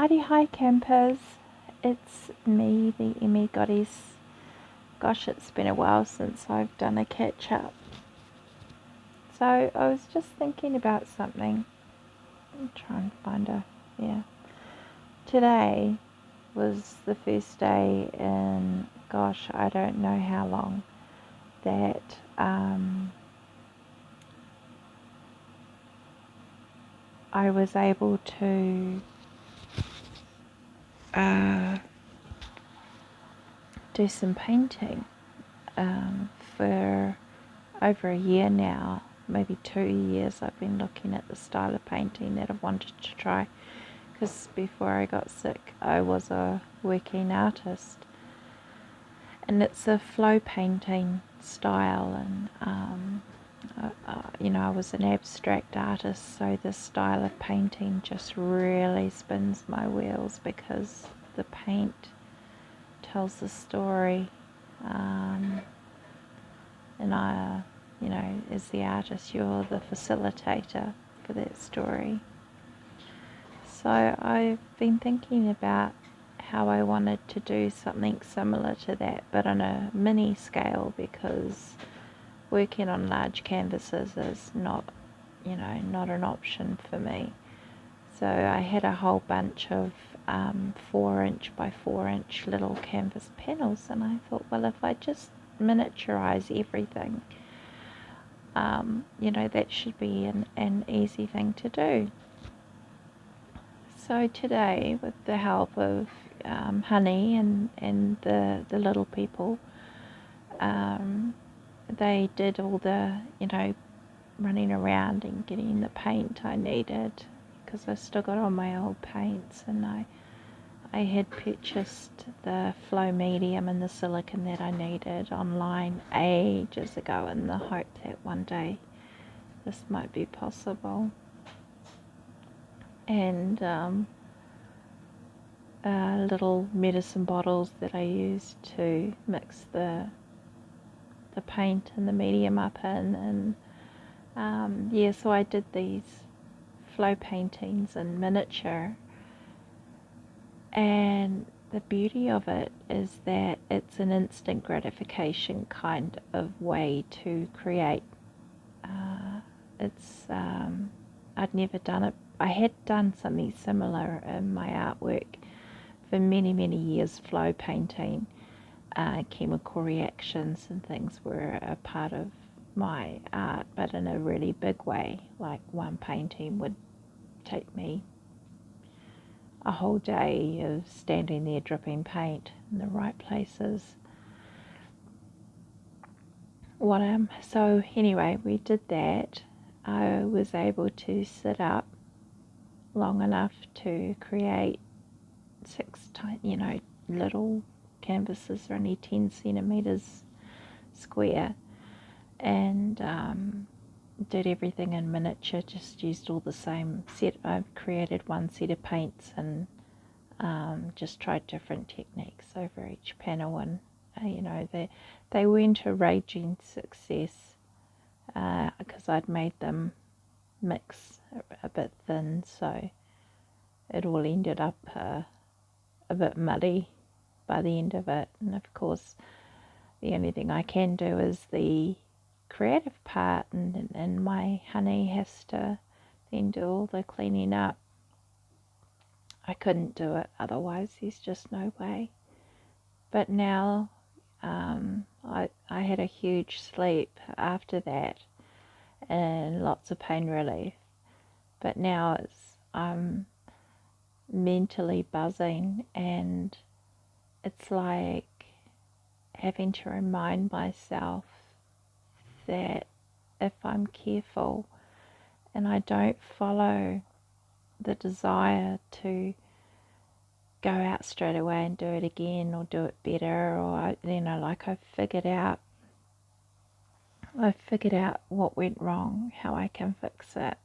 Hi campers, it's me, the M.E Goddess. Gosh, it's been a while since I've done a catch up. So I was just thinking about something. I'm trying to find Today was the first day in, gosh, I don't know how long, that I was able to do some painting for over a year now, maybe 2 years. I've been looking at the style of painting that I've wanted to try, because before I got sick I was a working artist, and it's a flow painting style, and I was an abstract artist, so this style of painting just really spins my wheels because the paint tells the story, and as the artist, you're the facilitator for that story. So I've been thinking about how I wanted to do something similar to that, but on a mini scale, because working on large canvases is not an option for me. So I had a whole bunch of 4" by 4" little canvas panels, and I thought, well, if I just miniaturize everything, that should be an easy thing to do. So today, with the help of Honey and the little people, they did all the running around and getting the paint I needed, because I still got all my old paints, and I had purchased the flow medium and the silicone that I needed online ages ago, in the hope that one day this might be possible. And little medicine bottles that I used to mix the paint and the medium up in, and so I did these flow paintings in miniature, and the beauty of it is that it's an instant gratification kind of way to create. I'd never done it. I had done something similar in my artwork for many, many years. Flow painting, chemical reactions and things were a part of my art, but in a really big way. Like, one painting would take me a whole day of standing there dripping paint in the right places. So anyway, we did that. I was able to sit up long enough to create 6 little canvases, only 10 centimeters square, and did everything in miniature. Just used all the same set. I've created one set of paints, and just tried different techniques over each panel, and they weren't a raging success, because I'd made them mix a bit thin, so it all ended up a bit muddy by the end of it. And of course, the only thing I can do is the creative part, and my Honey has to then do all the cleaning up. I couldn't do it otherwise, there's just no way. But now I had a huge sleep after that, and lots of pain relief, but now I'm mentally buzzing, and it's like having to remind myself that if I'm careful and I don't follow the desire to go out straight away and do it again or do it better, or like I've figured out what went wrong, how I can fix it,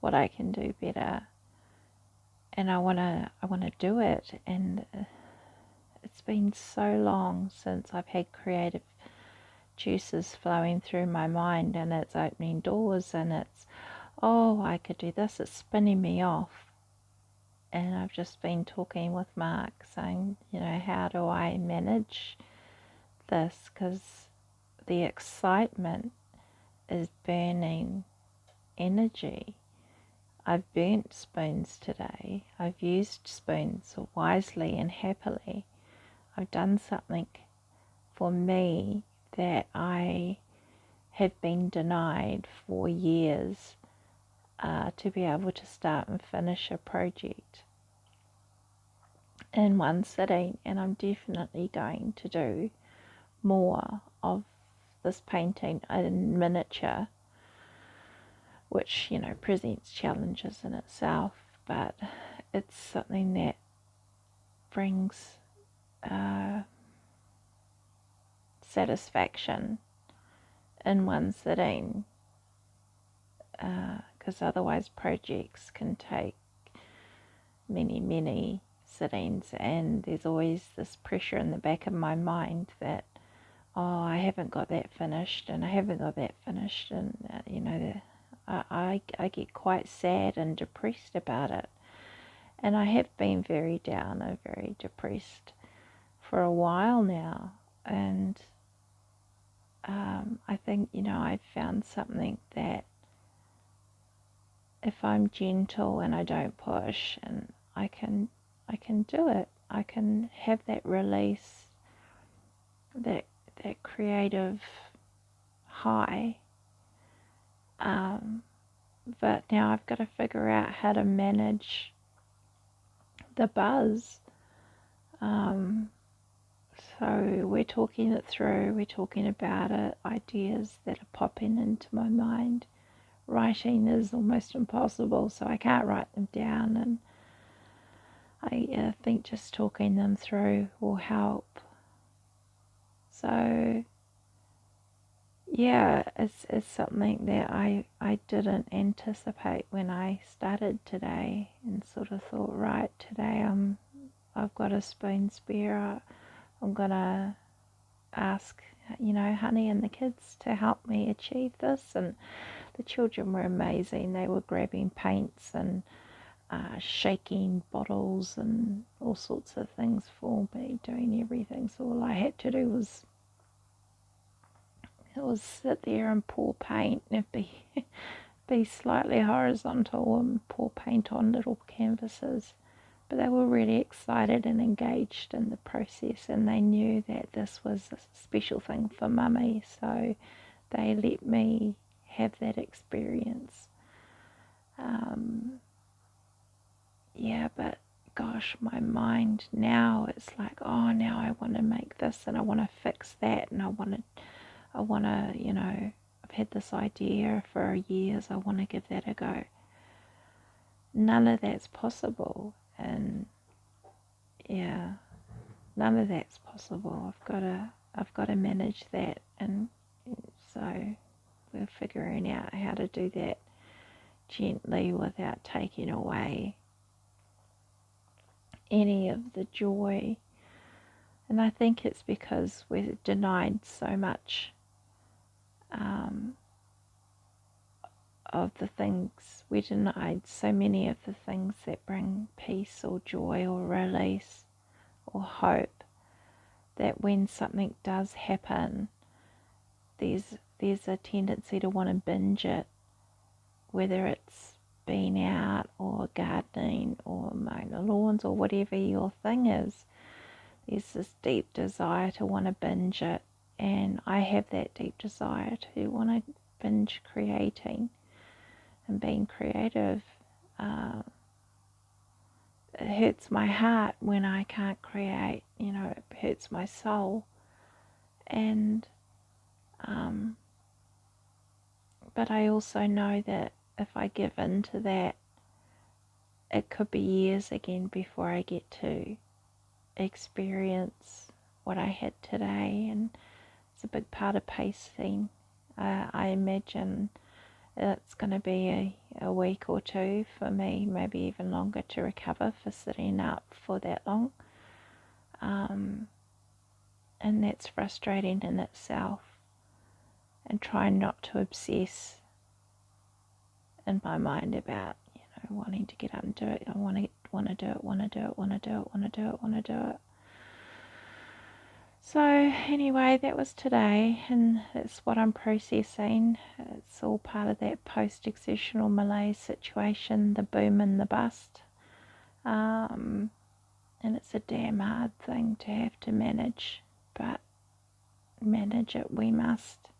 what I can do better, and I want to do it. And it's been so long since I've had creative juices flowing through my mind, and it's opening doors, and it's, oh, I could do this. It's spinning me off, And I've just been talking with Mark, saying, how do I manage this? Because the excitement is burning energy. I've burnt spoons today. I've used spoons wisely and happily. I've done something for me that I have been denied for years, to be able to start and finish a project in one sitting. And I'm definitely going to do more of this painting in miniature, which presents challenges in itself, but it's something that brings satisfaction in one sitting, because otherwise projects can take many sittings, and there's always this pressure in the back of my mind that, oh, I haven't got that finished, and I haven't got that finished, and I get quite sad and depressed about it. And I have been very down and very depressed for a while now. And I think, I've found something that if I'm gentle and I don't push, and I can do it. I can have that release, that creative high. But now I've got to figure out how to manage the buzz. So we're talking it through, we're talking about it, ideas that are popping into my mind. Writing is almost impossible, so I can't write them down, and I think just talking them through will help. So yeah, it's something that I didn't anticipate when I started today, and sort of thought, right, today I've got a spoon spare. I'm gonna ask, Honey and the kids to help me achieve this. And the children were amazing. They were grabbing paints and shaking bottles and all sorts of things for me, doing everything. So all I had to do was sit there and pour paint, and be slightly horizontal and pour paint on little canvases. But they were really excited and engaged in the process, and they knew that this was a special thing for Mummy, so they let me have that experience. Yeah, but gosh, my mind now, it's like, oh, now I want to make this, and I want to fix that, and I want to, I've had this idea for years, I want to give that a go. None of that's possible. And yeah, none of that's possible. I've got to manage that, and so we're figuring out how to do that gently without taking away any of the joy. And I think it's because we're denied so much of the things, we're denied so many of the things that bring peace or joy or release or hope, that when something does happen, there's a tendency to want to binge it, whether it's being out or gardening or mowing the lawns or whatever your thing is. There's this deep desire to want to binge it, and I have that deep desire to want to binge creating and being creative. It hurts my heart when I can't create, it hurts my soul. And but I also know that if I give in to that, it could be years again before I get to experience what I had today. And it's a big part of pacing. I imagine it's going to be a week or two for me, maybe even longer, to recover for sitting up for that long. And that's frustrating in itself. And trying not to obsess in my mind about, wanting to get up and do it. I want to want to do it, want to do it, want to do it, want to do it, want to do it. So anyway, that was today, and that's what I'm processing. It's all part of that post-exertional malaise situation, the boom and the bust. And it's a damn hard thing to have to manage, but manage it we must.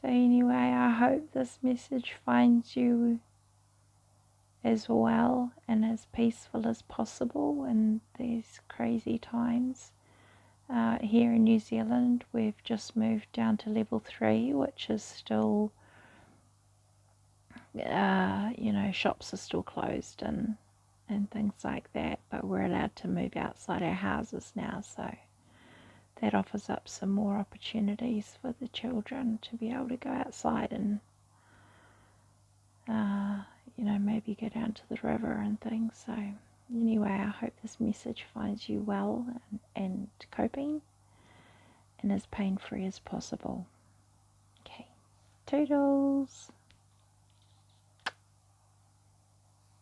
So anyway, I hope this message finds you as well and as peaceful as possible in these crazy times. Here in New Zealand, we've just moved down to level 3, which is still, shops are still closed and things like that, but we're allowed to move outside our houses now, so that offers up some more opportunities for the children to be able to go outside and maybe go down to the river and things. So anyway, I hope this message finds you well and coping and as pain-free as possible. Okay, toodles.